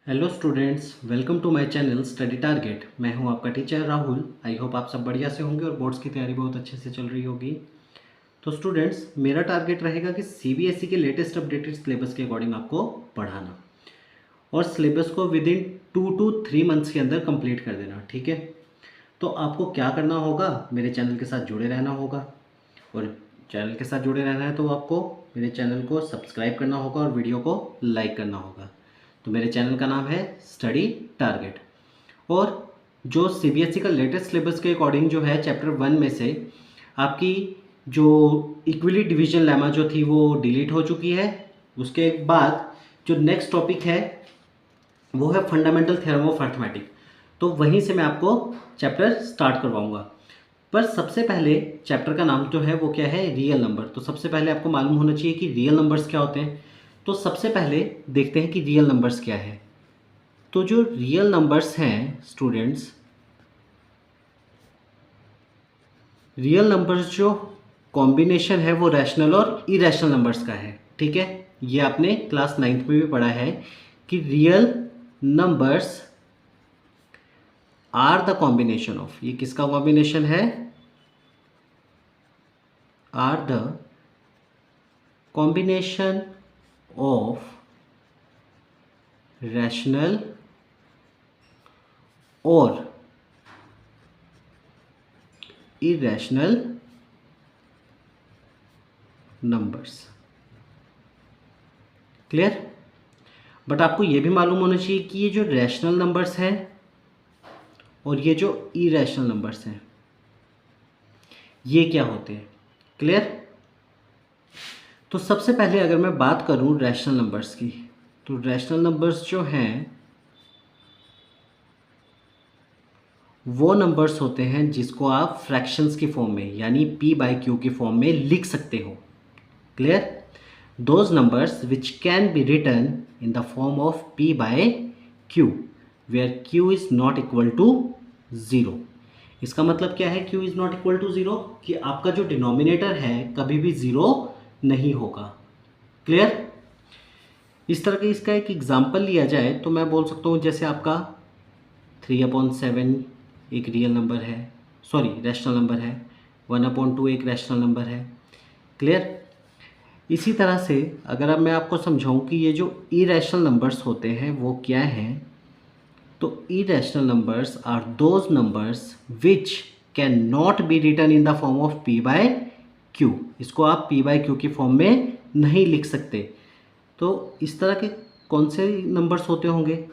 Hello students, welcome to my channel study target. मैं हूं आपका टीचर राहुल। आई होप आप सब बढ़िया से होंगे और बोर्ड्स की तैयारी बहुत अच्छे से चल रही होगी। तो स्टूडेंट्स, मेरा टारगेट रहेगा कि सीबीएसई के लेटेस्ट अपडेटेड सिलेबस के अकॉर्डिंग आपको पढ़ाना और सिलेबस को विद इन 2 to 3 मंथ्स के अंदर कंप्लीट कर देना। ठीक है, तो आपको क्या करना होगा, मेरे चैनल के साथ जुड़े रहना होगा। और चैनल के साथ जुड़े रहना है तो आपको मेरे चैनल को सब्सक्राइब करना होगा और वीडियो को लाइक करना होगा। तो मेरे चैनल का नाम है स्टडी टारगेट। और जो सीबीएसई का लेटेस्ट सिलेबस के अकॉर्डिंग जो है चैप्टर 1 में से आपकी जो इक्विली डिवीजन लेमा जो थी वो डिलीट हो चुकी है। उसके बाद जो नेक्स्ट टॉपिक है वो है फंडामेंटल थ्योरम ऑफ अर्थमेटिक। तो वहीं से मैं आपको चैप्टर स्टार्ट करवाऊंगा। पर सबसे पहले चैप्टर का नाम जो है वो क्या है, रियल नंबर। तो सबसे पहले आपको मालूम होना चाहिए कि रियल नंबर्स क्या होते हैं। तो सबसे पहले देखते हैं कि रियल नंबर्स क्या है। तो जो रियल नंबर्स हैं स्टूडेंट्स, रियल नंबर्स जो कॉम्बिनेशन है वो रैशनल और इरेशनल नंबर्स का है। ठीक है, ये आपने क्लास 9th में भी पढ़ा है कि real numbers are the combination of, ये किसका कॉम्बिनेशन है, are the combination of rational और इरेशनल नंबर्स। क्लियर। बट आपको ये भी मालूम होना चाहिए कि ये जो रैशनल नंबर्स हैं और ये जो इरेशनल नंबर्स हैं ये क्या होते हैं। क्लियर। तो सबसे पहले अगर मैं बात करूं रैशनल नंबर्स की, तो रैशनल नंबर्स जो हैं वो नंबर्स होते हैं जिसको आप फ्रैक्शंस की फॉर्म में यानी p/q की फॉर्म में लिख सकते हो। Clear. Those numbers which can be written in the form of p/q where q is not equal to 0। इसका मतलब क्या है, q is not equal to 0 कि आपका जो डिनोमिनेटर है कभी भी 0 नहीं होगा। क्लियर। इस तरह के इसका एक एग्जाम्पल लिया जाए तो मैं बोल सकता हूँ जैसे आपका 3/7 एक रियल नंबर है, सॉरी रैशनल नंबर है, 1/2 एक रैशनल नंबर है। क्लियर। इसी तरह से अगर अब मैं आपको समझाऊं कि ये जो इरेशनल नंबर्स होते हैं वो क्या हैं, तो irrational numbers are those numbers which can not be written in the form of p/q। इसको आप p/q की फॉर्म में नहीं लिख सकते। तो इस तरह के कौन से नंबर्स होते होंगे,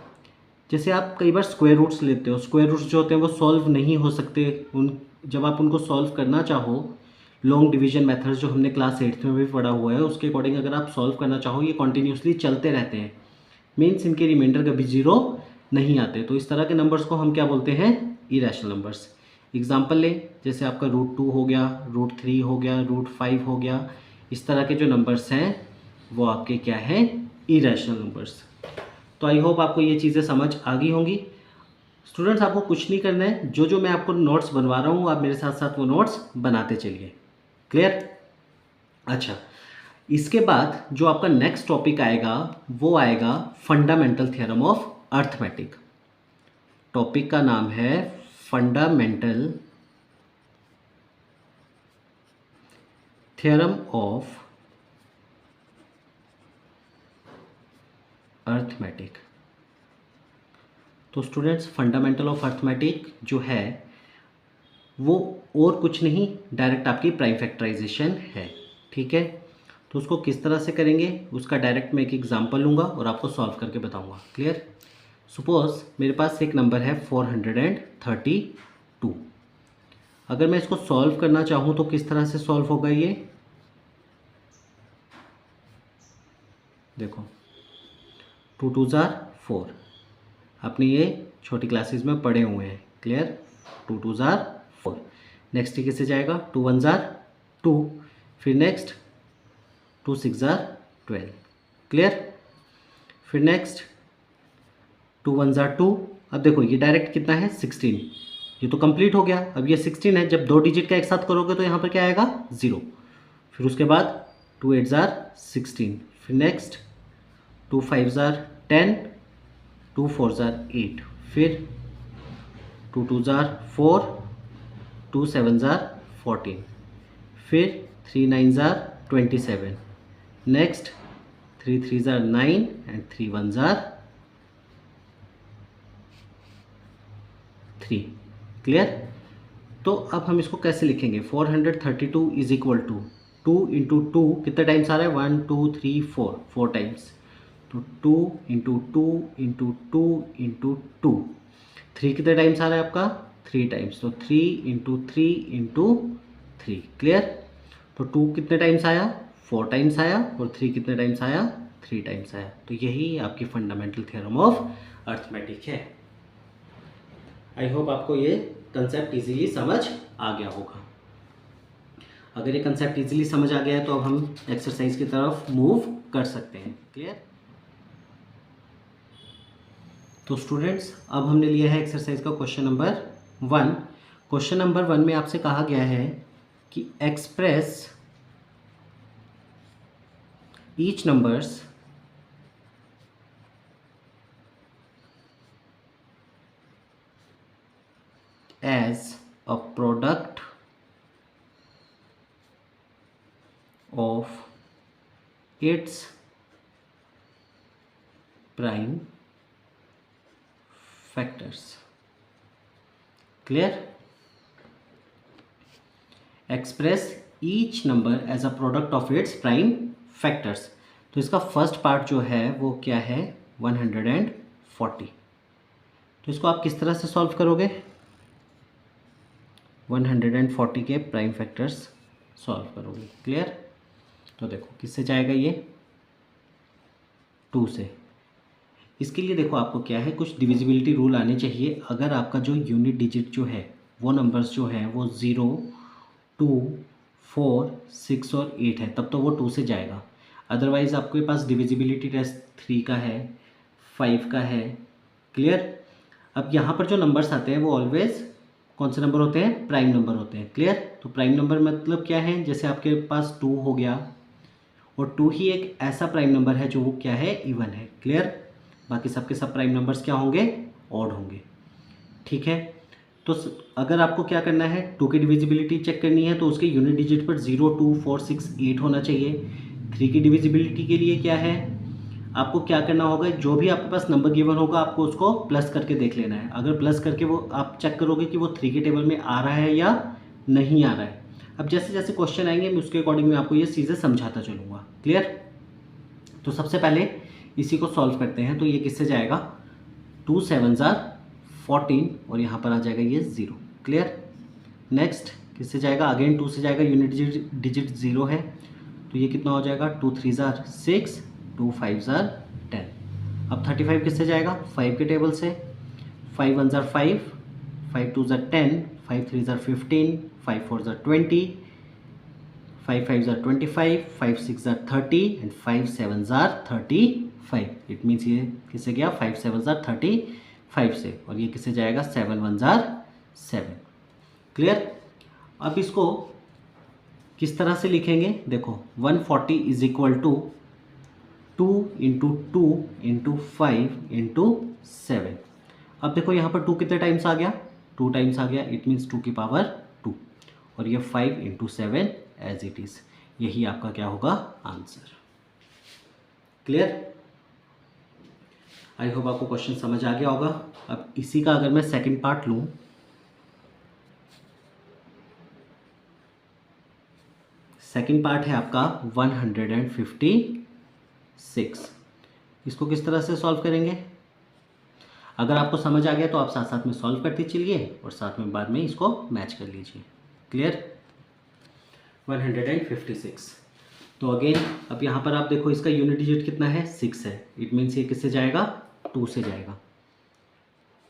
जैसे आप कई बार स्क्वायर रूट्स लेते हो। स्क्वायर रूट्स जो होते हैं वो सॉल्व नहीं हो सकते। उन जब आप उनको सॉल्व करना चाहो, लॉन्ग डिवीजन मेथड्स जो हमने क्लास 8th में भी पढ़ा हुआ है उसके अकॉर्डिंग अगर आप सॉल्व करना चाहो, ये कॉन्टीन्यूसली चलते रहते हैं, मीन्स इनके रिमाइंडर कभी 0 नहीं आते। तो इस तरह के नंबर्स को हम क्या बोलते हैं, इरेशनल नंबर्स। एग्जाम्पल लें, जैसे आपका √2 हो गया, √3 हो गया, √5 हो गया। इस तरह के जो नंबर्स हैं वो आपके क्या हैं, इरेशनल नंबर्स। तो आई होप आपको ये चीज़ें समझ आ गई होंगी। स्टूडेंट्स, आपको कुछ नहीं करना है, जो जो मैं आपको नोट्स बनवा रहा हूँ आप मेरे साथ साथ वो नोट्स बनाते चलिए। क्लियर। अच्छा, इसके बाद जो आपका नेक्स्ट टॉपिक आएगा वो आएगा fundamental theorem of arithmetic. Topic का नाम है फंडामेंटल थ्योरम ऑफ अर्थमेटिक। तो स्टूडेंट्स, फंडामेंटल ऑफ अर्थमेटिक जो है वो और कुछ नहीं, डायरेक्ट आपकी प्राइम फैक्टराइजेशन है। ठीक है, तो उसको किस तरह से करेंगे उसका डायरेक्ट मैं एक एग्जांपल लूँगा और आपको सॉल्व करके बताऊँगा। क्लियर। सपोज मेरे पास एक नंबर है 432। अगर मैं इसको सॉल्व करना चाहूँ तो किस तरह से सॉल्व होगा, ये देखो 2 2 4। आपने ये छोटी क्लासेस में पढ़े हुए हैं। क्लियर। 2 2 4। नेक्स्ट ये कैसे जाएगा, 2 1 2, फिर नेक्स्ट 2 6 12। क्लियर। फिर नेक्स्ट 2 1 2। अब देखो ये डायरेक्ट कितना है, 16। ये तो कंप्लीट हो गया। अब ये 16 है, जब 2 डिजिट का एक साथ करोगे तो यहाँ पर क्या आएगा, 0। फिर उसके बाद 2 8 16। फिर नेक्स्ट 2 5 10, 2 4 ज़ार 8, फिर 2 2 ज़ार 4, 2 7 ज़ार 14, फिर 3 9 ज़ार 27, नेक्स्ट 3 3 ज़ार 9 एंड 3 1 ज़ार 3। क्लियर? तो अब हम इसको कैसे लिखेंगे? 432 इज इक्वल टू 2 इंटू 2 कितने टाइम्स आ रहा है? 1 2 3 4, 4 टाइम्स। तो 2 इंटू 2 इंटू 2 इंटू 2, 3 कितने टाइम्स आ रहा है आपका? 3 टाइम्स। तो 3 इंटू 3 इंटू 3। क्लियर? तो 2 कितने टाइम्स आया? 4 टाइम्स आया। और 3 कितने टाइम्स आया? 3 टाइम्स आया। तो यही आपकी फंडामेंटल थ्योरम ऑफ अर्थमेटिक है। आई होप आपको ये कंसेप्ट इजीली समझ आ गया होगा। अगर ये कंसेप्ट इजीली समझ आ गया है तो अब हम एक्सरसाइज की तरफ मूव कर सकते हैं। क्लियर? तो स्टूडेंट्स, अब हमने लिया है एक्सरसाइज का क्वेश्चन नंबर 1। क्वेश्चन नंबर 1 में आपसे कहा गया है कि express each numbers as a product of its prime factors। Clear? Express each number as a product of its prime factors. तो इसका फर्स्ट पार्ट जो है वो क्या है? 140। तो इसको आप किस तरह से सॉल्व करोगे? 140 के प्राइम फैक्टर्स सॉल्व करोगे। क्लियर? तो देखो किससे जाएगा ये? 2 से। इसके लिए देखो आपको क्या है, कुछ डिविजिबिलिटी रूल आने चाहिए। अगर आपका जो यूनिट डिजिट जो है वो नंबर्स जो है वो 0 2 4 6 और 8 है, तब तो वो 2 से जाएगा। अदरवाइज़ आपके पास डिविजिबिलिटी टेस्ट 3 का है, 5 का है। क्लियर? अब यहाँ पर जो नंबर्स आते हैं वो ऑलवेज कौन से नंबर होते हैं? प्राइम नंबर होते हैं। क्लियर? तो प्राइम नंबर मतलब क्या है? जैसे आपके पास 2 हो गया, और 2 ही एक ऐसा प्राइम नंबर है जो वो क्या है? इवन है। क्लियर? बाकी सबके सब प्राइम नंबर्स क्या होंगे? ऑड होंगे। ठीक है? तो अगर आपको क्या करना है, 2 की डिविजिबिलिटी चेक करनी है तो उसके यूनिट डिजिट पर 0 2 4 6 8 होना चाहिए। 3 की डिविजिबिलिटी के लिए क्या है, आपको क्या करना होगा, जो भी आपके पास नंबर गिवन होगा आपको उसको प्लस करके देख लेना है। अगर प्लस करके वो आप चेक करोगे कि वो 3 के टेबल में आ रहा है या नहीं आ रहा है। अब जैसे जैसे क्वेश्चन आएंगे मैं उसके अकॉर्डिंग मैं आपको ये चीज़ें समझाता चलूँगा। क्लियर? तो सबसे पहले इसी को सॉल्व करते हैं। तो ये किससे जाएगा? 2 7 ज़ार 14 और यहाँ पर आ जाएगा ये 0। क्लियर? नेक्स्ट किससे जाएगा? अगेन 2 से जाएगा, यूनिट डिजिट 0 है। तो ये कितना हो जाएगा? 2 3 ज़ार 6, 2 5 ज़ार 10। अब 35 किससे जाएगा? 5 के टेबल से। 5 1 ज़ार 5, 5 2 ज़ार 10, 5 3 ज़ार 15, 5 4 ज़ार 20, 5 5 ज़ार 25, 5 6 ज़ार 30 एंड 5 7 ज़ार 35। इट मीन्स ये किससे गया? 5 7 ज़ार 35 से। और ये किससे जाएगा? 7 1 ज़ार 7। क्लियर? अब इसको किस तरह से लिखेंगे? देखो 140 is equal to 2 into 2 into 5 into 7। अब देखो यहाँ पर 2 कितने टाइम्स आ गया? 2 टाइम्स आ गया। इट मीन्स 2 की पावर 2। और ये 5 इंटू 7 एज इट इज़। यही आपका क्या होगा? आंसर। क्लियर? आई होप आपको क्वेश्चन समझ आ गया होगा। अब इसी का अगर मैं सेकंड पार्ट लूँ, सेकंड पार्ट है आपका 156। इसको किस तरह से सॉल्व करेंगे? अगर आपको समझ आ गया तो आप साथ साथ में सॉल्व करते चलिए और साथ में बाद में इसको मैच कर लीजिए। क्लियर? 156। तो अगेन अब यहाँ पर आप देखो इसका यूनिट डिजिट कितना है? 6 है। इट मीन्स ये किससे जाएगा? 2 से जाएगा।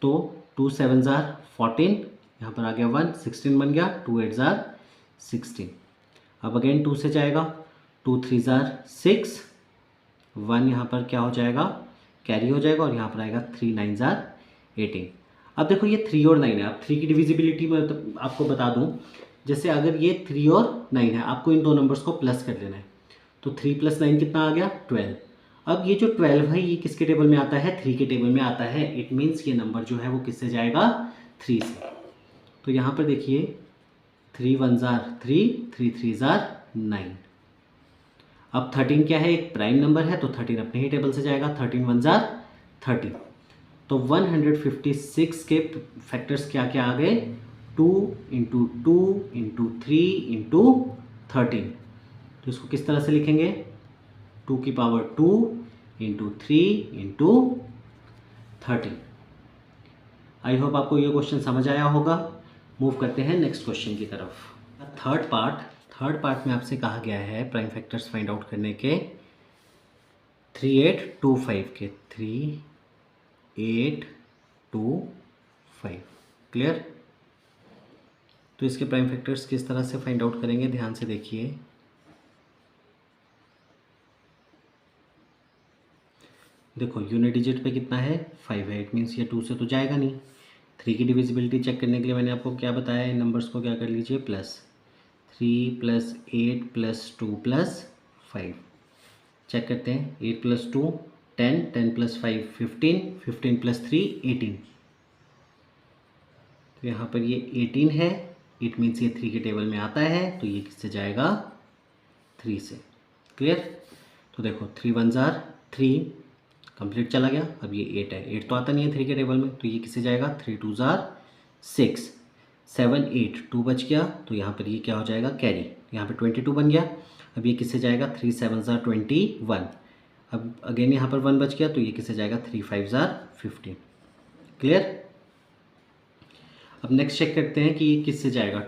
तो 2 7 ज़ार 14, यहाँ पर आ गया 1, 16 बन गया। 2 8 ज़ार 16। अब अगेन 2 से जाएगा। 2 3 ज़ार 6, 1 यहाँ पर क्या हो जाएगा? कैरी हो जाएगा। और यहाँ पर आएगा 3 9 ज़ार 18। अब देखो ये 3 और 9 है। अब 3 की डिविजिबिलिटी में तो आपको बता दूँ, जैसे अगर ये 3 और 9 है, आपको इन दो नंबर्स को प्लस कर लेना है। तो 3 + 9 कितना आ गया? 12। अब ये जो 12 है ये किसके टेबल में आता है? 3 के टेबल में आता है। इट मीन्स ये नंबर जो है वो किससे जाएगा? 3 से। तो यहाँ पर देखिए 3 1 जार 3, 3 3 जार 9। अब 13 क्या है? एक प्राइम नंबर है तो 13 अपने ही टेबल से जाएगा। 13 1 जार 30। तो 156 के फैक्टर्स क्या क्या आ गए? 2 इंटू 2 इंटू 3 इंटू 13। तो इसको किस तरह से लिखेंगे? 2 की power 2 into 3 into 13। I hope आपको ये क्वेश्चन समझ आया होगा। मूव करते हैं नेक्स्ट क्वेश्चन की तरफ। थर्ड पार्ट में आपसे कहा गया है प्राइम फैक्टर्स फाइंड आउट करने के 3825 के 3825। क्लियर? तो इसके प्राइम फैक्टर्स किस तरह से फाइंड आउट करेंगे, ध्यान से देखिए। देखो यूनिट डिजिट पे कितना है? 5 है। इट मीन्स ये 2 से तो जाएगा नहीं। 3 की डिविजिबिलिटी चेक करने के लिए मैंने आपको क्या बताया? इन नंबर्स को क्या कर लीजिए? Plus 3 plus 8 plus 2 plus 5। Check करते हैं। 8 प्लस 2 10, 10 प्लस 5 15, 15 प्लस 3 18। तो यहाँ पर ये 18 है। इट मीन्स ये 3 के टेबल में आता है तो ये किससे जाएगा? 3 से। क्लियर? तो देखो 3 1 जार 3 कंप्लीट चला गया। अब ये 8 है। 8 तो आता नहीं है 3 के टेबल में तो ये किससे जाएगा? 3 2 जार 6 7 8 2 बच गया तो यहाँ पर ये क्या हो जाएगा? कैरी। यहाँ पे 22 बन गया। अब ये किससे जाएगा? 3 7 जार 21। अब अगेन यहाँ पर 1 बच गया तो ये किससे जाएगा? 3 5 जार 15। क्लियर? अब नेक्स्ट चेक करते हैं कि ये किससे जाएगा?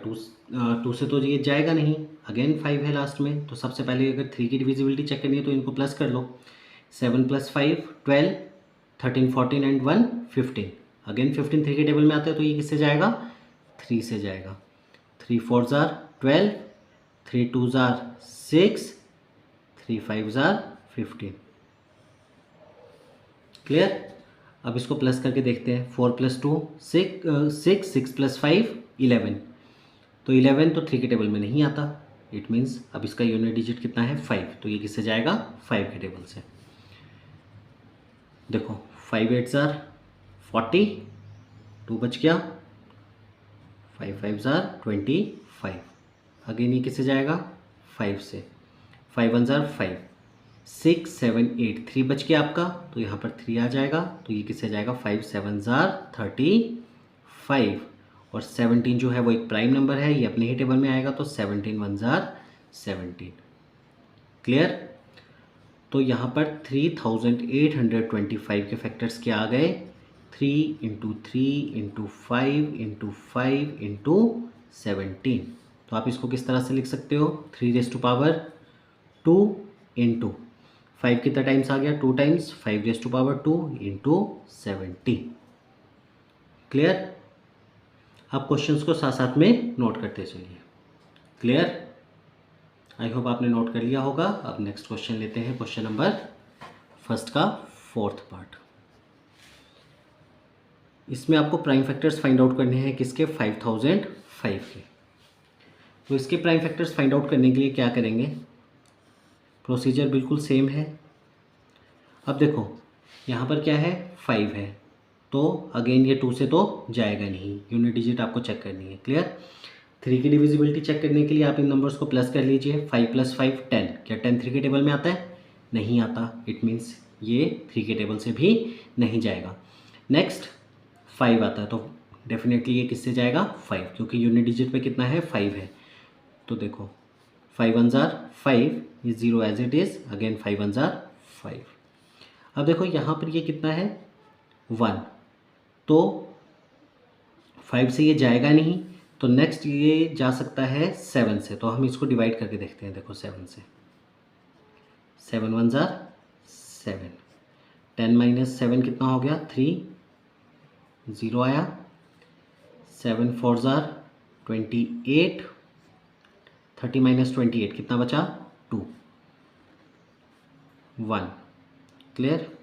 2 से तो ये जाएगा नहीं। अगेन 5 है लास्ट में। तो सबसे पहले अगर 3 की डिविजिबिलिटी चेक करनी है तो इनको प्लस कर लो। 7 प्लस 5 12, 13 14 एंड 1 15। अगेन 15 3 के टेबल में आता है तो ये किससे जाएगा? 3 से जाएगा। 3 4 जार 12, 3 2 जार 6, 3 5 जार 15। क्लियर? अब इसको प्लस करके देखते हैं। 4 प्लस 2 6, 6 प्लस 5 11। तो 11 तो 3 के टेबल में नहीं आता। इट मीन्स अब इसका यूनिट डिजिट कितना है? 5। तो ये किससे जाएगा? 5 के टेबल से। देखो 5 8 जार 40, 2 बच गया। 5 5 जार 25। अगेन ये किससे जाएगा? 5 से। 5 1 जार 5, 6 7 8 3 बच गया आपका तो यहाँ पर 3 आ जाएगा तो ये किससे जाएगा? 5 7 जार 35। और 17 जो है वो एक प्राइम नंबर है, ये अपने ही टेबल में आएगा तो 17 1 जार 17। क्लियर? तो यहाँ पर 3825 के फैक्टर्स क्या आ गए? 3 इंटू 3 इंटू 5 इंटू 5 इंटू 17। तो आप इसको किस तरह से लिख सकते हो? 3 रेज़ टू पावर 2 इंटू 5 कितना टाइम्स आ गया? 2 times 5 raise to power 2 into 70। Clear? आप क्वेश्चंस को साथ साथ में नोट करते चलिए। क्लियर? आई होप आपने नोट कर लिया होगा। अब नेक्स्ट क्वेश्चन लेते हैं, क्वेश्चन नंबर फर्स्ट का 4th पार्ट। इसमें आपको प्राइम फैक्टर्स फाइंड आउट करने हैं किसके? 5005 के। तो इसके प्राइम फैक्टर्स फाइंड आउट करने के लिए क्या करेंगे? प्रोसीजर बिल्कुल सेम है। अब देखो यहाँ पर क्या है? 5 है तो अगेन ये 2 से तो जाएगा नहीं। यूनिट डिजिट आपको चेक करनी है। क्लियर? 3 की डिविजिबिलिटी चेक करने के लिए आप इन नंबर्स को प्लस कर लीजिए। 5 प्लस 5 10। क्या 10 3 के टेबल में आता है? नहीं आता। इट मीन्स ये 3 के टेबल से भी नहीं जाएगा। नेक्स्ट 5 आता है तो डेफिनेटली ये किससे जाएगा? 5, क्योंकि यूनिट डिजिट पे कितना है? 5 है। तो देखो 5 1 जार 5, ये 0 एज इट इज़। अगेन 5 1 जार 5। अब देखो यहाँ पर ये कितना है? 1। तो 5 से ये जाएगा नहीं तो नेक्स्ट ये जा सकता है 7 से। तो हम इसको डिवाइड करके देखते हैं। देखो 7 से 7 1 जार 7, 10 माइनस 7 कितना हो गया? 3, 0 आया। 7 4 जार 28, 30 माइनस 28 कितना बचा? 2 1। क्लियर?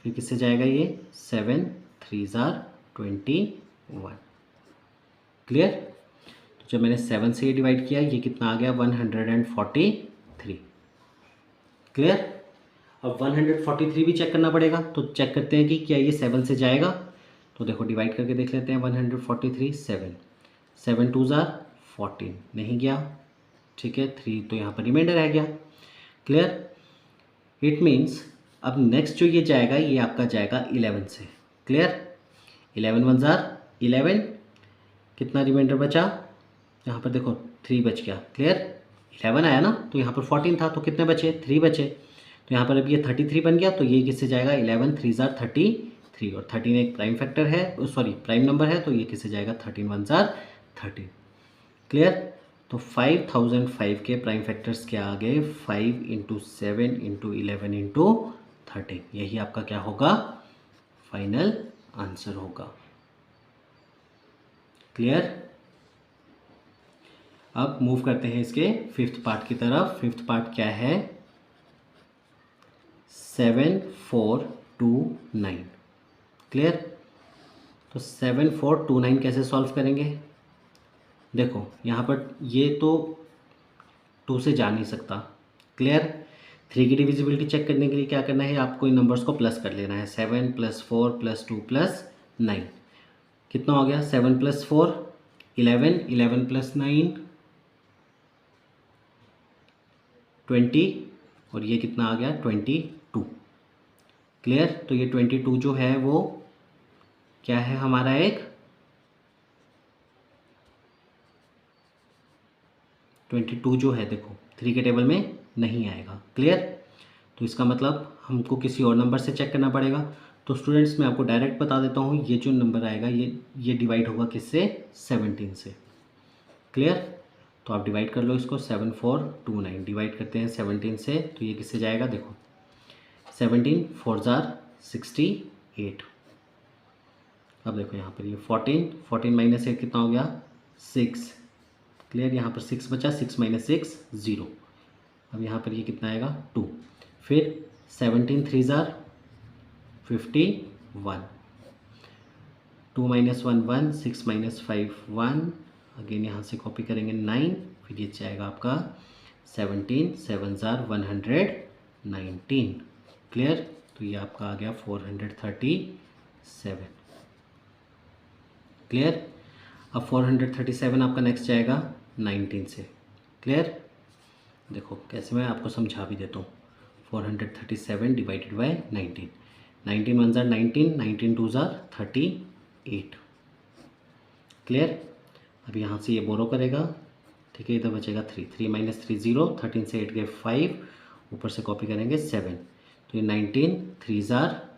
फिर किससे जाएगा ये? 7 3 जार 21। क्लियर? तो जब मैंने 7 से ये डिवाइड किया ये कितना आ गया? 143। क्लियर? अब 143 भी चेक करना पड़ेगा, तो चेक करते हैं कि क्या ये 7 से जाएगा। तो देखो डिवाइड करके देख लेते हैं। 143 7, 7 2 ज़ार 14, नहीं गया, ठीक है। 3 तो यहाँ पर रिमाइंडर रह गया। क्लियर। इट मीन्स अब नेक्स्ट जो ये जाएगा ये आपका जाएगा 11 से। क्लियर। 11 1 ज़ार 11, कितना रिमाइंडर बचा, यहाँ पर देखो 3 बच गया। क्लियर। 11 आया ना, तो यहाँ पर 14 था, तो कितने बचे, 3 बचे। तो यहाँ पर अब ये 33 बन गया, तो ये किससे जाएगा, 11 3 ज़ार 33, और 13 एक प्राइम फैक्टर है, सॉरी प्राइम नंबर है, तो ये किससे जाएगा, 13 1 ज़ार 13। क्लियर। तो 5005 के प्राइम फैक्टर्स क्या आ गए, 5 × 7 × 11 × 13। यही आपका क्या होगा, फाइनल आंसर होगा। क्लियर। अब मूव करते हैं इसके फिफ्थ पार्ट की तरफ। फिफ्थ पार्ट क्या है, 7 4 2 9। क्लियर। तो 7 4 2 9 कैसे सॉल्व करेंगे, देखो यहाँ पर ये तो 2 से जा नहीं सकता। क्लियर। 3 की डिविजिबिलिटी चेक करने के लिए क्या करना है, आपको इन नंबर्स को प्लस कर लेना है। 7 + 4 + 2 + 9, कितना हो गया, 7 + 4 11, 11 + 9 20, और ये कितना आ गया, 22। क्लियर। तो ये 22 जो है वो क्या है हमारा, एक 22 जो है देखो 3 के टेबल में नहीं आएगा। क्लियर। तो इसका मतलब हमको किसी और नंबर से चेक करना पड़ेगा। तो स्टूडेंट्स मैं आपको डायरेक्ट बता देता हूँ, ये जो नंबर आएगा ये डिवाइड होगा किससे, 17 से। क्लियर। तो आप डिवाइड कर लो इसको, 7 4 2 9 डिवाइड करते हैं 17 से, तो ये किससे जाएगा, देखो 17 4 ज़ार 68। अब देखो यहाँ पर ये 14 14 - 8 कितना हो गया, 6। क्लियर। यहाँ पर 6 बचा, 6 - 6 0। अब यहाँ पर ये कितना आएगा, 2। फिर 17 3 ज़ार 51, 2 - 1 1, 6 - 5 1, अगेन यहाँ से कॉपी करेंगे 9, फिर ये जाएगा आपका 17 7 ज़ार 119। क्लियर। तो ये आपका आ गया 437। क्लियर। अब 437 आपका नेक्स्ट जाएगा 19 से। क्लियर। देखो कैसे मैं आपको समझा भी देता हूँ। 437 डिवाइडेड बाय 19, 19 1 ज़ार 19, 19 2 ज़ार 38। क्लियर। अब यहाँ से ये बोरो करेगा, ठीक है, इधर बचेगा 3, 3 - 3 0, 13 से 8 गए 5, ऊपर से कॉपी करेंगे 7, तो ये 19 3 ज़ार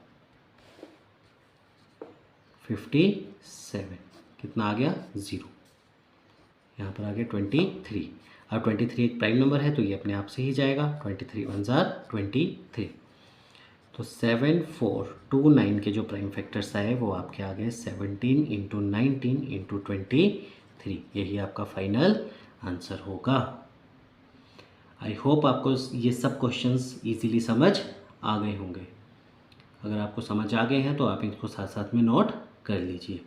57, कितना आ गया, 0। यहाँ पर आ गया 23। अब 23 एक प्राइम नंबर है, तो ये अपने आप से ही जाएगा, 23 1 ज़ार 23। तो 7 4 2 9 के जो प्राइम फैक्टर्स आए वो आपके आ गए 17 × 19 × 23। यही आपका फाइनल आंसर होगा। आई होप आपको ये सब क्वेश्चंस इजीली समझ आ गए होंगे। अगर आपको समझ आ गए हैं तो आप इनको साथ साथ में नोट कर लीजिए।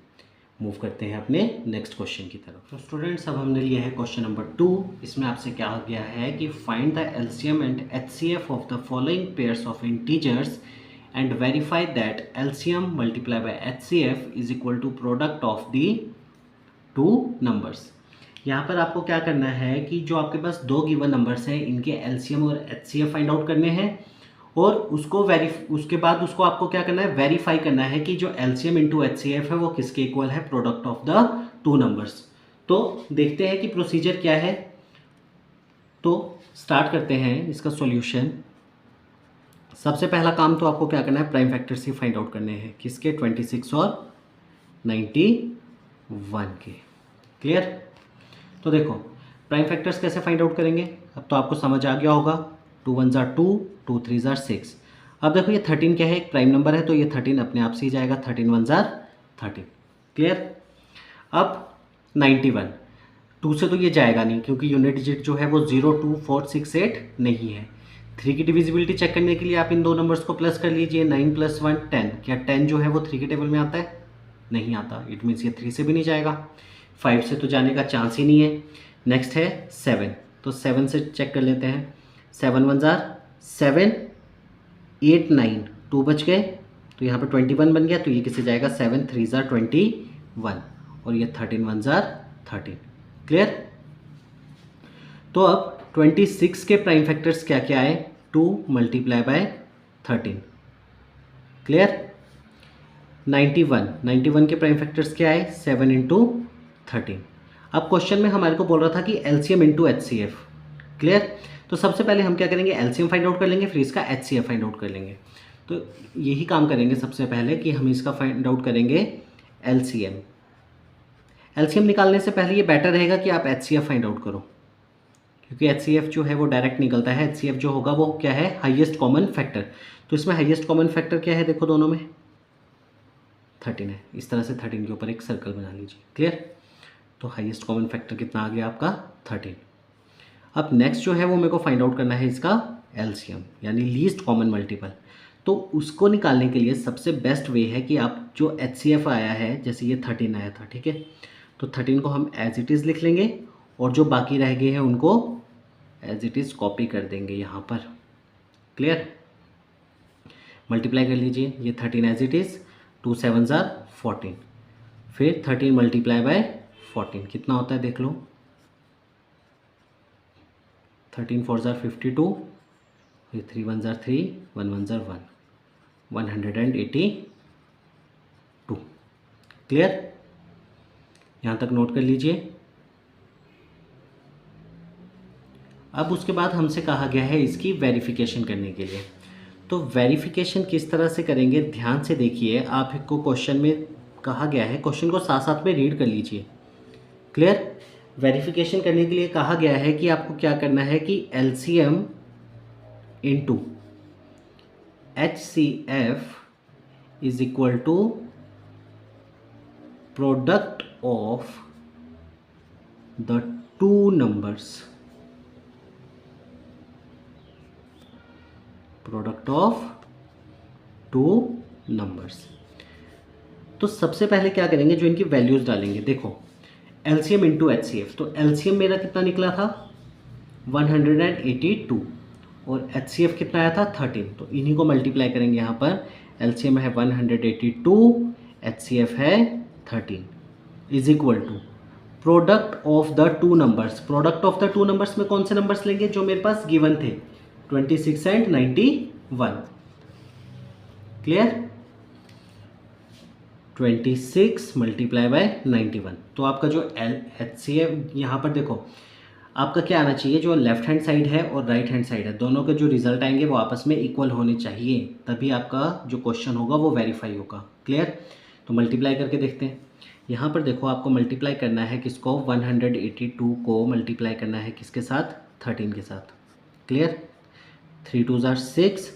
मूव करते हैं अपने नेक्स्ट क्वेश्चन की तरफ। तो स्टूडेंट्स अब हमने लिया है क्वेश्चन नंबर 2। इसमें आपसे क्या हो गया है कि find the LCM and HCF of the following pairs of integers and verify that LCM multiply by HCF is equal to product of the two numbers. यहाँ पर आपको क्या करना है कि जो आपके पास दो गिवन नंबर्स हैं इनके एलसीएम और एचसीएफ फाइंड आउट करने हैं, और उसके बाद उसको आपको क्या करना है, वेरीफाई करना है कि जो एलसीएम इंटू एचसीएफ है वो किसके इक्वल है, product of the two numbers. तो देखते हैं कि प्रोसीजर क्या है। तो स्टार्ट करते हैं इसका सॉल्यूशन। सबसे पहला काम तो आपको क्या करना है, प्राइम फैक्टर्स ही फाइंड आउट करने हैं, किसके, 26 और 91 के। क्लियर। तो देखो प्राइम फैक्टर्स कैसे फाइंड आउट करेंगे, अब तो आपको समझ आ गया होगा। 2 1 ज़ार 2, 2 3 ज़ार 6। अब देखो ये 13 क्या है, एक प्राइम नंबर है, तो ये 13 अपने आप से ही जाएगा, 13 1 ज़ार 13। क्लियर। अब 91, 2 से तो ये जाएगा नहीं क्योंकि यूनिट डिजिट जो है वो 0 2 4 6 8 नहीं है। 3 की डिविजिबिलिटी चेक करने के लिए आप इन दो नंबर्स को प्लस कर लीजिए, 9 + 1 10। क्या 10 जो है वो 3 के टेबल में आता है, नहीं आता, इट मीन्स ये 3 से भी नहीं जाएगा। 5 से तो जाने का चांस ही नहीं है। नेक्स्ट है 7, तो 7 से चेक कर लेते हैं। 7 1 ज़ार 7, 8 9 2 बच गए, तो यहाँ पर 21 बन गया, तो ये किससे जाएगा 7 3 ज़ार 21 और ये 13 1 ज़ार 13। क्लियर। तो अब 26 के प्राइम फैक्टर्स क्या क्या आए, 2 मल्टीप्लाई बाय 13। क्लियर। 91 के प्राइम फैक्टर्स क्या आए, 7 इंटू 13। अब क्वेश्चन में हमारे को बोल रहा था कि एलसीएम इंटू एचसीएफ। क्लियर। तो सबसे पहले हम क्या करेंगे, एलसीएम फाइंड आउट कर लेंगे, फिर इसका एचसीएफ फाइंड आउट कर लेंगे। तो यही काम करेंगे सबसे पहले कि हम इसका फाइंड आउट करेंगे एलसीएम। एलसीएम निकालने से पहले ये बेटर रहेगा कि आप एचसीएफ फाइंड आउट करो, क्योंकि एचसीएफ जो है वो डायरेक्ट निकलता है। एचसीएफ जो होगा वो क्या है, हाईएस्ट कॉमन फैक्टर। तो इसमें हाईएस्ट कॉमन फैक्टर क्या है, देखो दोनों में 13 है। इस तरह से 13 के ऊपर एक सर्कल बना लीजिए। क्लियर। तो हाईएस्ट कॉमन फैक्टर कितना आ गया आपका, 13। अब नेक्स्ट जो है वो मेरे को फाइंड आउट करना है इसका एलसीएम, यानी लीस्ट कॉमन मल्टीपल। तो उसको निकालने के लिए सबसे बेस्ट वे है कि आप जो एचसीएफ आया है, जैसे ये 13 आया था, ठीक है, तो 13 को हम एज इट इज़ लिख लेंगे और जो बाकी रह गए हैं उनको एज इट इज़ कॉपी कर देंगे यहाँ पर। क्लियर। मल्टीप्लाई कर लीजिए, ये 13 एज इट इज़, 2 7 ज़ार 14, फिर 13 मल्टीप्लाई बाय 14 कितना होता है देख लो, 13 4 ज़ार 52, फिर 3 1 ज़ार 3, 1 1 ज़ार 1, 182। क्लियर। यहाँ तक नोट कर लीजिए। अब उसके बाद हमसे कहा गया है इसकी वेरिफिकेशन करने के लिए। तो वेरिफिकेशन किस तरह से करेंगे, ध्यान से देखिए। आपको क्वेश्चन में कहा गया है, क्वेश्चन को साथ साथ में रीड कर लीजिए। क्लियर। वेरिफिकेशन करने के लिए कहा गया है कि आपको क्या करना है कि LCM into HCF is equal to product of the two numbers, product of two numbers. तो सबसे पहले क्या करेंगे, जो इनकी वैल्यूज डालेंगे। देखो एलसीएम इंटू एचसीएफ, तो एलसीएम मेरा कितना निकला था 182 और एचसीएफ कितना आया था 13, तो इन्हीं को मल्टीप्लाई करेंगे। यहाँ पर एलसीएम है 182, एचसीएफ है 13, is equal to product of the two numbers. Product of the two numbers में कौन से नंबर्स लेंगे, जो मेरे पास गिवन थे, 26 एंड 91। क्लियर। 26 मल्टीप्लाई बाय 91, तो आपका जो एचसीएफ यहाँ पर देखो, आपका क्या आना चाहिए, जो लेफ्ट हैंड साइड है और राइट हैंड साइड है, दोनों के जो रिजल्ट आएंगे वो आपस में इक्वल होने चाहिए, तभी आपका जो क्वेश्चन होगा वो वेरीफाई होगा। क्लियर। तो मल्टीप्लाई करके देखते हैं। यहाँ पर देखो आपको मल्टीप्लाई करना है किसको, 182 को मल्टीप्लाई करना है किसके साथ, 13 के साथ। क्लियर। 3 2 ज़ार 6,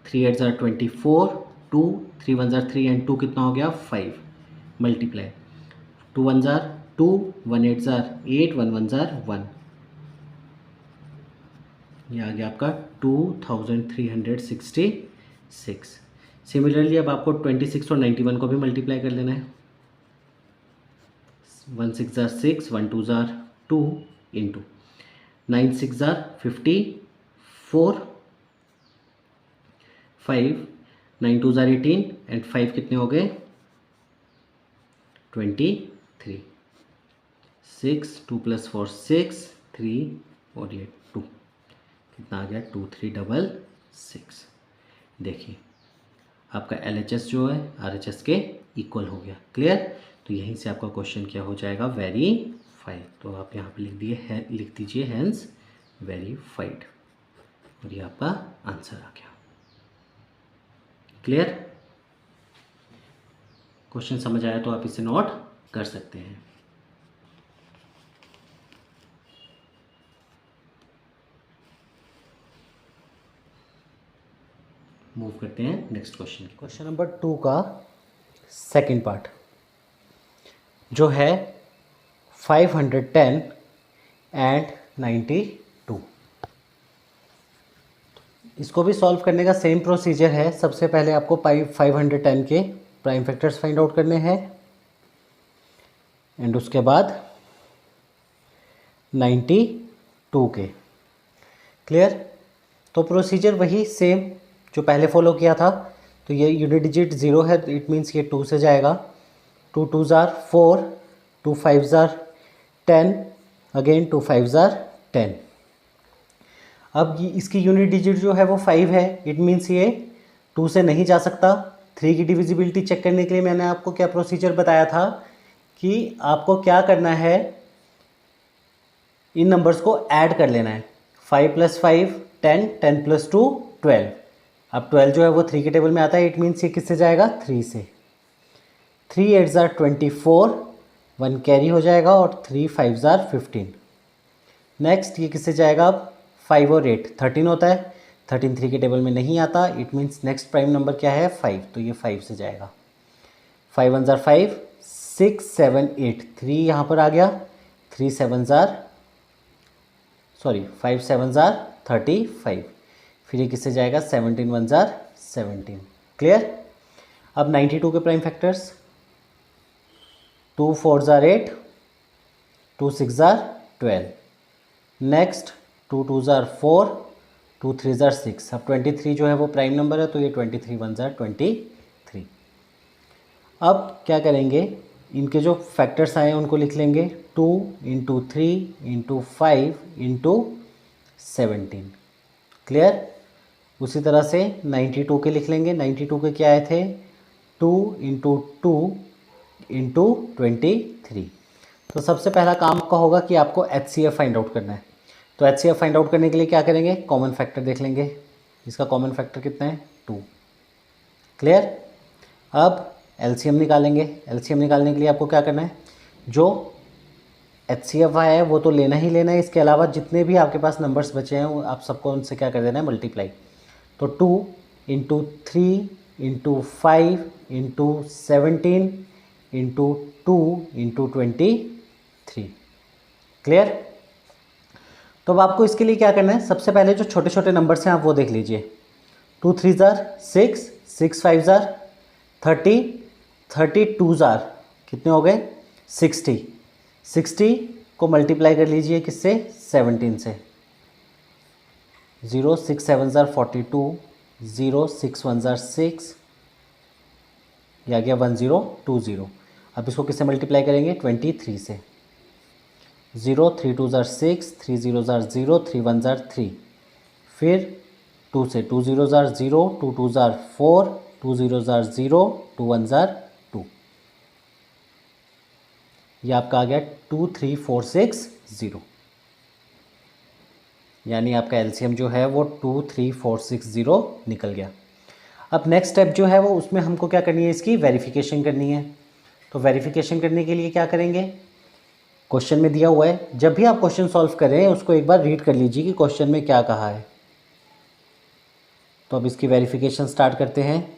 3 8 ज़ार 24, 2 3 1 ज़ार 3 एंड 2 कितना हो गया 5, मल्टीप्लाई 2 1 ज़ार 2, 1 8 ज़ार 8, 1 1 ज़ार 1, ये आ गया आपका 2366। सिमिलरली अब आपको 26 और 91 को भी मल्टीप्लाई कर लेना है। 1 6 ज़ार 6, 1 2 ज़ार 2 इंटू 9 6 ज़ार 54, 5 9 2 ज़ार 18 एंड 5 कितने हो गए 23, 6 2 + 4 6, 3 और ये 2, कितना आ गया 2366। देखिए आपका LHS जो है RHS के इक्वल हो गया। क्लियर। तो यहीं से आपका क्वेश्चन क्या हो जाएगा, वेरीफाइड। तो आप यहाँ पे लिख दीजिए हैंस वेरीफाइड, और ये आपका आंसर आ गया। क्लियर। क्वेश्चन समझ आया तो आप इसे नोट कर सकते हैं। मूव करते हैं नेक्स्ट क्वेश्चन। क्वेश्चन नंबर 2 का सेकंड पार्ट जो है 510 एंड 92। इसको भी सॉल्व करने का सेम प्रोसीजर है। सबसे पहले आपको 510 के प्राइम फैक्टर्स फाइंड आउट करने हैं एंड उसके बाद 92 के। क्लियर। तो प्रोसीजर वही सेम जो पहले फॉलो किया था। तो ये यूनिट डिजिट 0 है, तो इट मीन्स ये 2 से जाएगा। 2 2s are 4, 2 5s are 10, again 2 5s are 10। अब इसकी यूनिट डिजिट जो है वो 5 है, इट मीन्स ये 2 से नहीं जा सकता। 3 की डिविजिबिलिटी चेक करने के लिए मैंने आपको क्या प्रोसीजर बताया था कि आपको क्या करना है, इन नंबर्स को ऐड कर लेना है। 5 + 5 10, 10 + 2 12। अब 12 जो है वो 3 के टेबल में आता है, इट मीन्स ये किससे जाएगा, 3 से। 3 8s are 24, 1 कैरी हो जाएगा, और 3 5s are 15। नेक्स्ट ये किससे जाएगा, अब 5 और 8 13 होता है, 13 3 के टेबल में नहीं आता, it means next prime number क्या है, 5, तो ये 5 से जाएगा। 5 1s are 5, 6 7 8, 3 यहाँ पर आ गया, 3 7s are 5 7s are 35, फिर ये किससे जाएगा, 17 1s are 17। क्लियर। अब 92 के prime factors, 2 4s are 8, 2 6s are 12। Next 2 2s are 4, 2 3s are 6। अब 23 जो है वो प्राइम नंबर है, तो ये 23 1s are 23। अब क्या करेंगे, इनके जो फैक्टर्स आए हैं उनको लिख लेंगे, 2 × 3 × 5 × 17। क्लियर। उसी तरह से 92 के लिख लेंगे। 92 के क्या आए थे, 2 × 2 × 23। तो सबसे पहला काम आपका होगा कि आपको HCF फाइंड आउट करना है। तो HCF फाइंड आउट करने के लिए क्या करेंगे, कॉमन फैक्टर देख लेंगे। इसका कॉमन फैक्टर कितना है, 2। क्लियर। अब LCM निकालेंगे। LCM निकालने के लिए आपको क्या करना है, जो HCF आया है वो तो लेना ही लेना है, इसके अलावा जितने भी आपके पास नंबर्स बचे हैं वो आप सबको उनसे क्या कर देना है, मल्टीप्लाई। तो 2 × 3 × 5 × 17 × 2 × 23। क्लियर। तो अब आपको इसके लिए क्या करना है, सबसे पहले जो छोटे छोटे नंबर्स हैं आप वो देख लीजिए। 2 3s are 6, 6 5s are 30, 32s are कितने हो गए, 60। 60 को मल्टीप्लाई कर लीजिए किससे, 17 से। 0 6 7s are 42, 0 6 1s are 6, ये आ गया 1020। अब इसको किससे मल्टीप्लाई करेंगे, 23 से। 0 3 2s are 6, 3 0s are 0, 3 1s are 3। फिर 2 से, 2 0s are 0, 2 2s are 4, 2 0s are 0, 2 1s are 2। ये आपका आ गया 2 3 4 6 0, यानी आपका एलसीएम जो है वो 2 3 4 6 0 निकल गया। अब नेक्स्ट स्टेप जो है वो उसमें हमको क्या करनी है, इसकी वेरिफिकेशन करनी है। तो वेरिफिकेशन करने के लिए क्या करेंगे, क्वेश्चन में दिया हुआ है, जब भी आप क्वेश्चन सॉल्व करें उसको एक बार रीड कर लीजिए कि क्वेश्चन में क्या कहा है। तो अब इसकी वेरिफिकेशन स्टार्ट करते हैं।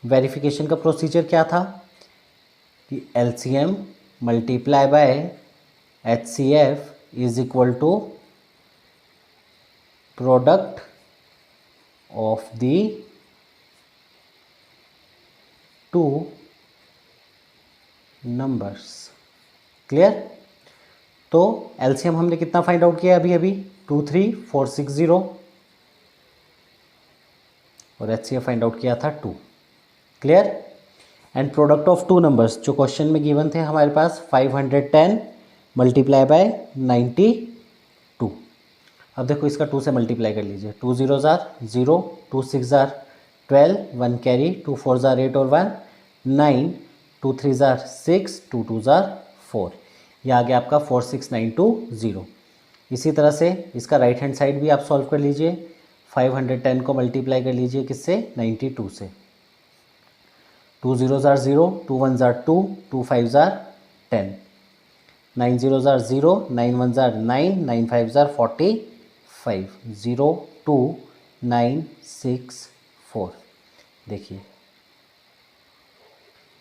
वेरिफिकेशन का प्रोसीजर क्या था कि LCM multiply by HCF is equal to product of the two numbers. Clear. तो LCM हमने कितना फाइंड आउट किया अभी अभी, 2 3 4 6 0, और HCF फाइंड आउट किया था 2। Clear. And product of two numbers जो क्वेश्चन में गिवन थे हमारे पास, 510 मल्टीप्लाई बाय 92। अब देखो इसका 2 से मल्टीप्लाई कर लीजिए। 2 0s are 0, 2 6s are 12, 1 carry, 2 4s are 8 और 1 9, 2 3s are 6, 2 2s are 4। यह आ गया आपका 46920। इसी तरह से इसका राइट हैंड साइड भी आप सॉल्व कर लीजिए। 510 को मल्टीप्लाई कर लीजिए किससे, 92 से। 2 0s are 0, 2 1s are 2, 2 5s are 10, 9 0s are 0, 9 1s are 9, 9 5s are 45, 0 2 9 6 4। देखिए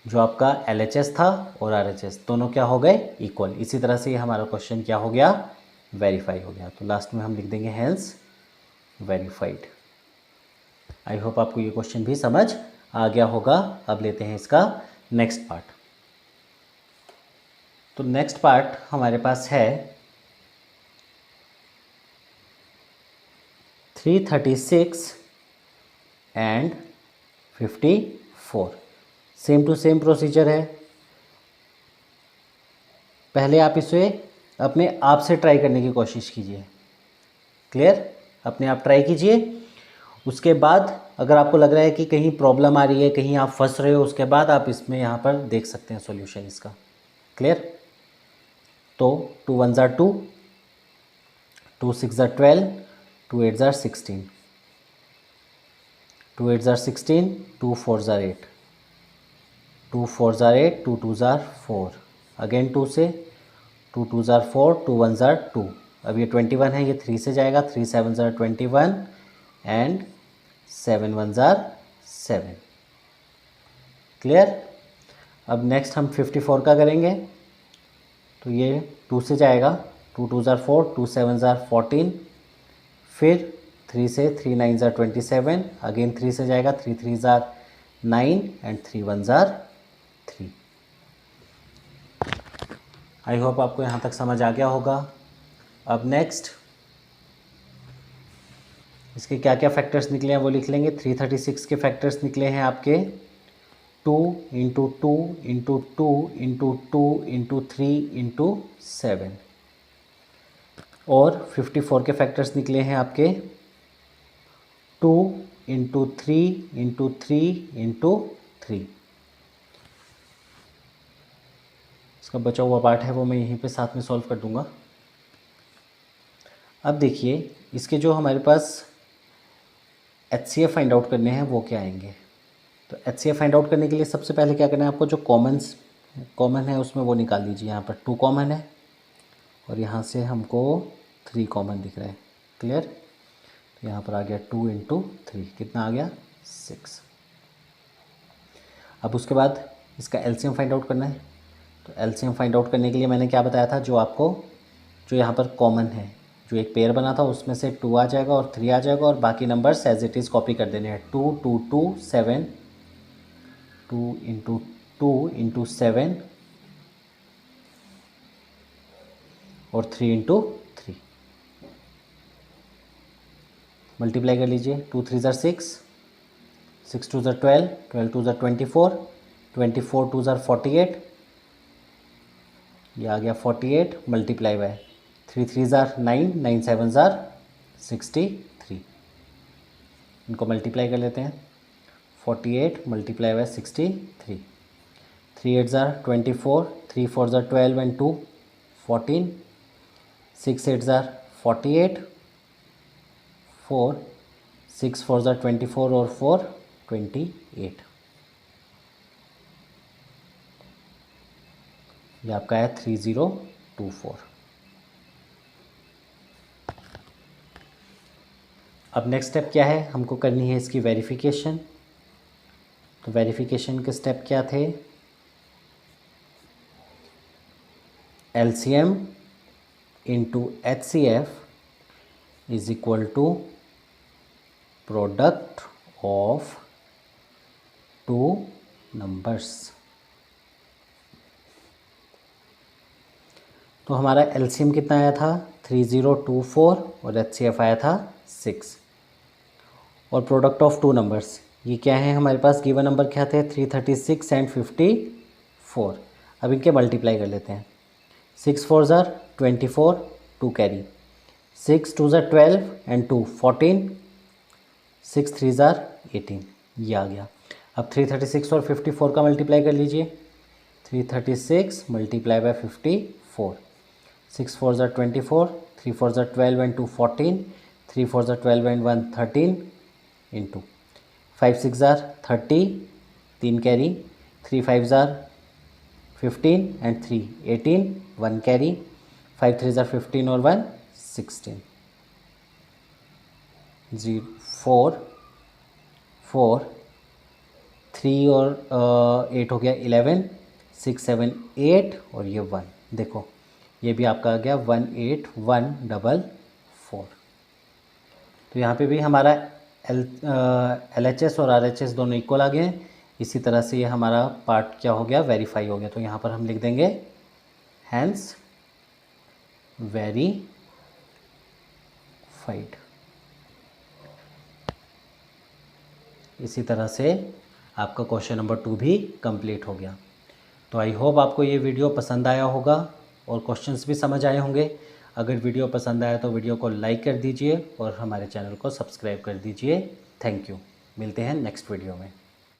जो आपका LHS था और RHS दोनों क्या हो गए, इक्वल। इसी तरह से हमारा क्वेश्चन क्या हो गया, वेरीफाई हो गया। तो लास्ट में हम लिख देंगे हैंस वेरीफाइड। आई होप आपको ये क्वेश्चन भी समझ आ गया होगा। अब लेते हैं इसका नेक्स्ट पार्ट। तो नेक्स्ट पार्ट हमारे पास है 336 and 54। Same to same procedure है। पहले आप इसे अपने आप से ट्राई करने की कोशिश कीजिए। क्लियर? अपने आप ट्राई कीजिए। उसके बाद अगर आपको लग रहा है कि कहीं प्रॉब्लम आ रही है, कहीं आप फंस रहे हो, उसके बाद आप इसमें यहाँ पर देख सकते हैं सॉल्यूशन इसका। क्लियर? तो 2 1 ज़ार 2, 2 6 ज़ार 12, 2 8 ज़ार 16, 2 8 ज़ार 16, 2 4 ज़ार 8, 2 4 ज़ार 8, 2 2 ज़ार 4, अगेन 2 से, 2 2 ज़ार 4, 2 1 ज़ार 2। अब ये 21 है, ये 3 से जाएगा, 3 7 ज़ार 21 एंड 7 1 ज़ार 7। क्लियर? अब नेक्स्ट हम 54 का करेंगे। तो ये 2 से जाएगा, 2 2 ज़ार 4, 2 7 ज़ार 14, फिर 3 से, 3 9 ज़ार 27, अगेन 3 से जाएगा, 3 3 ज़ार 9 एंड 3 1 ज़ार 3। आई होप आपको यहाँ तक समझ आ गया होगा। अब नेक्स्ट इसके क्या क्या फैक्टर्स निकले हैं वो लिख लेंगे। 336 के फैक्टर्स निकले हैं आपके 2 into 2 into 2 into 2 into 3 into 7, और 54 के फैक्टर्स निकले हैं आपके 2 इंटू 3 इंटू 3 इंटू 3। इसका बचा हुआ पार्ट है वो मैं यहीं पे साथ में सॉल्व कर दूंगा। अब देखिए इसके जो हमारे पास HCF फाइंड आउट करने हैं वो क्या आएंगे। तो HCF फाइंड आउट करने के लिए सबसे पहले क्या करना है आपको, जो कॉमन है उसमें वो निकाल लीजिए। यहाँ पर 2 कॉमन है और यहाँ से हमको 3 कॉमन दिख रहा है। क्लियर? तो यहाँ पर आ गया 2 इंटू 3, कितना आ गया 6। अब उसके बाद इसका LCM फाइंड आउट करना है। तो LCM फाइंड आउट करने के लिए मैंने क्या बताया था, जो यहाँ पर कॉमन है, जो एक पेयर बना था उसमें से 2 आ जाएगा और 3 आ जाएगा और बाकी numbers as it is copy कर देने हैं। 2 2 2 7, 2 इंटू 2 इंटू 7 और 3 इंटू 3। मल्टीप्लाई कर लीजिए। 2 3 ज़ार 6, 6 2 ज़ार 12, 12 2 ज़ार 24, 24 2 ज़ार 48, ये आ गया 48 मल्टीप्लाई बाय 3 3 ज़ार 9, 9 7 ज़ार 63। इनको मल्टीप्लाई कर लेते हैं। 48 मल्टीप्लाई बाय 63, 3 8 ज़ार 24, 3 4 ज़ार 12 एंड 2 14, 6 8 ज़ार 48, 4 6 4 ज़ार 24 और 4 28। ये आपका है 3024। अब नेक्स्ट स्टेप क्या है, हमको करनी है इसकी वेरिफिकेशन। तो वेरिफिकेशन के स्टेप क्या थे, LCM into HCF is equal to product of 2 numbers. तो हमारा LCM कितना आया था 3024 और HCF आया था 6, और प्रोडक्ट ऑफ 2 नंबर्स ये क्या है हमारे पास, गिवन नंबर क्या थे 336 एंड 54। अब इनके मल्टीप्लाई कर लेते हैं। 6 4 ज़ार 24, 2 कैरी, 6 2 ज़ार 12 एंड 2 14, 6 3 ज़ार 18, ये आ गया। अब 336 और 54 का मल्टीप्लाई कर लीजिए। 336 मल्टीप्लाई बाय 54, 6 4 ज़ार 24, 3 4 ज़ार 12 एंड 2 14, 3 4 ज़ार 12 एंड 1 13 इंटू 5 6 ज़ार 30, 3 कैरी, 3 5 ज़ार 15 एंड 3 18, 1 कैरी, 5 3 ज़ार 15 और 1 16, 0 4 4 3 और 8 हो गया 11, 6 7 8 और ये 1। देखो ये भी आपका आ गया 18144। तो यहाँ पे भी हमारा LHS और RHS दोनों इक्वल आ गए हैं। इसी तरह से ये हमारा पार्ट क्या हो गया, वेरीफाई हो गया। तो यहाँ पर हम लिख देंगे हैंस वेरीफाइड। इसी तरह से आपका क्वेश्चन नंबर 2 भी कंप्लीट हो गया। तो आई होप आपको ये वीडियो पसंद आया होगा और क्वेश्चंस भी समझ आए होंगे। अगर वीडियो पसंद आया तो वीडियो को लाइक कर दीजिए और हमारे चैनल को सब्सक्राइब कर दीजिए। Thank you. मिलते हैं नेक्स्ट वीडियो में।